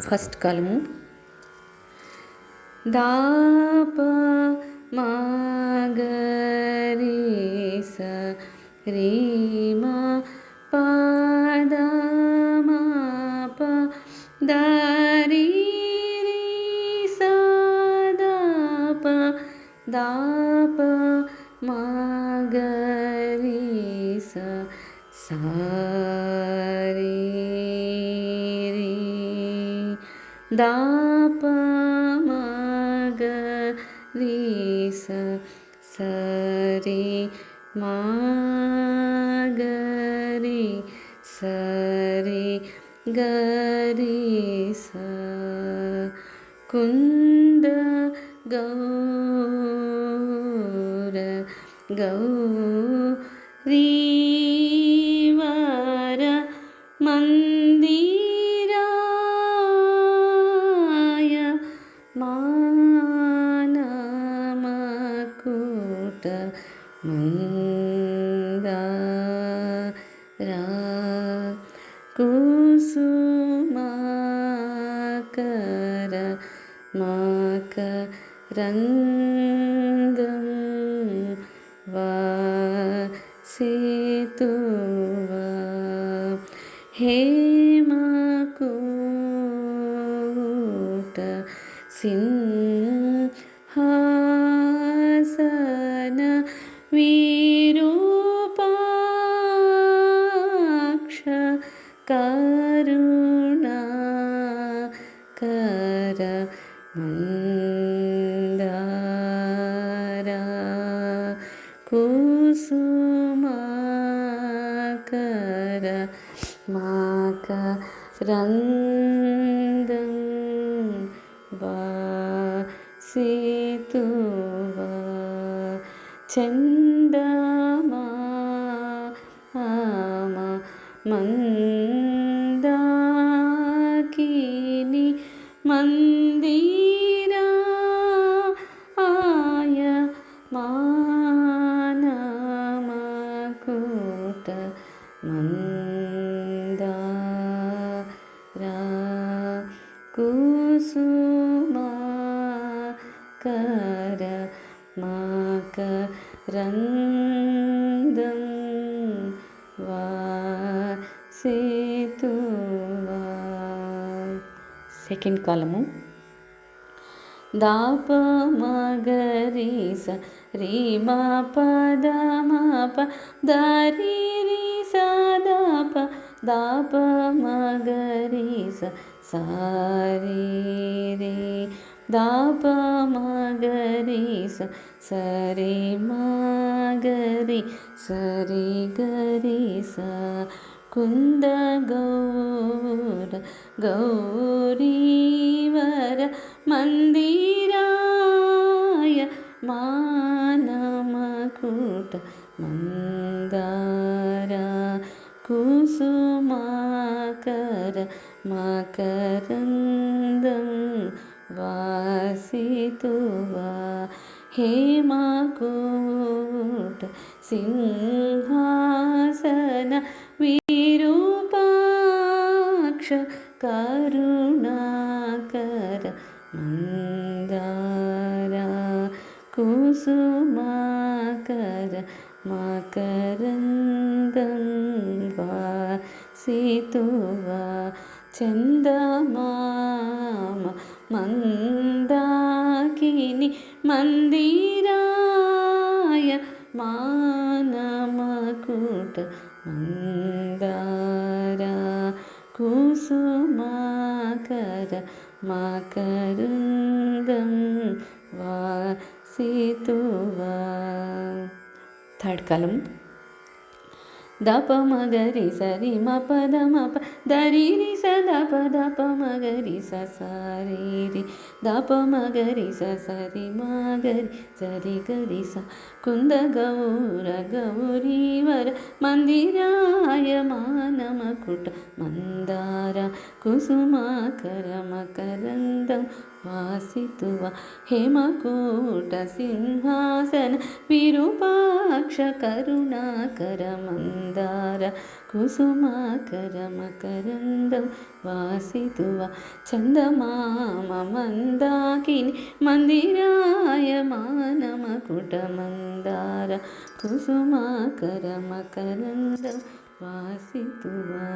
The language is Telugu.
ఫస్ట్ కాలము దాప మాగరి స రీమా పద మాప దారి స దాప దాప మాగరి స సారి దాప మాగరి స సరి మాగరి సరి గరి స కుంద గౌర గౌరీవర మందిరాయ మానమకుట మందారా కుసుమాకర మకరందం వాసితువా హేమకూట సింహాసన విరూపాక్ష కరుణాకర మందారా కుసుమాకర మకరందం వాసితువా చందమామ మందాకిని మందిరాయ మానమకుట మందారా కుసుమాకర మకరందం వాసితువా. సెకండ్ కాలము దాప మగరి స రీమా పద మాప దారి స దాప దాప మగరి స సారి రే దాప మగరి స సరి మగరి సరి గరి స కుంద గౌర గౌరీవర మందిరాయ మానమకుట మందారా కుసుమాకర మకరందం వాసితువా హేమకూట సింహాసన విరూపాక్ష కరుణాకర మందారా కుసుమాకర మకరందం వాసితువా చందమామ మందాకిని మందిరాయ మానమకుట మందారా కుసుమాకర మకరందం వాసితువా. థర్డ్ కాలం దప మగరి సరి మ పద మప దరి రి స దప దప మగరి స సారి రి దప మగరి స సరి మగరి సరి గరి స కుంద గౌర గౌరీవర మందిరాయ మానమకుట మందార కుసుమాకర మకరందం వాసితువా హేమకూట సింహాసన విరూపాక్ష కమలాక్ష కరుణాకర మందార కుసుమాకర మకరందం వాసితువ చందమామ మందాకిని మందిరాయ మానమకుట మందార కుసుమాకర మకరందం వాసితువా.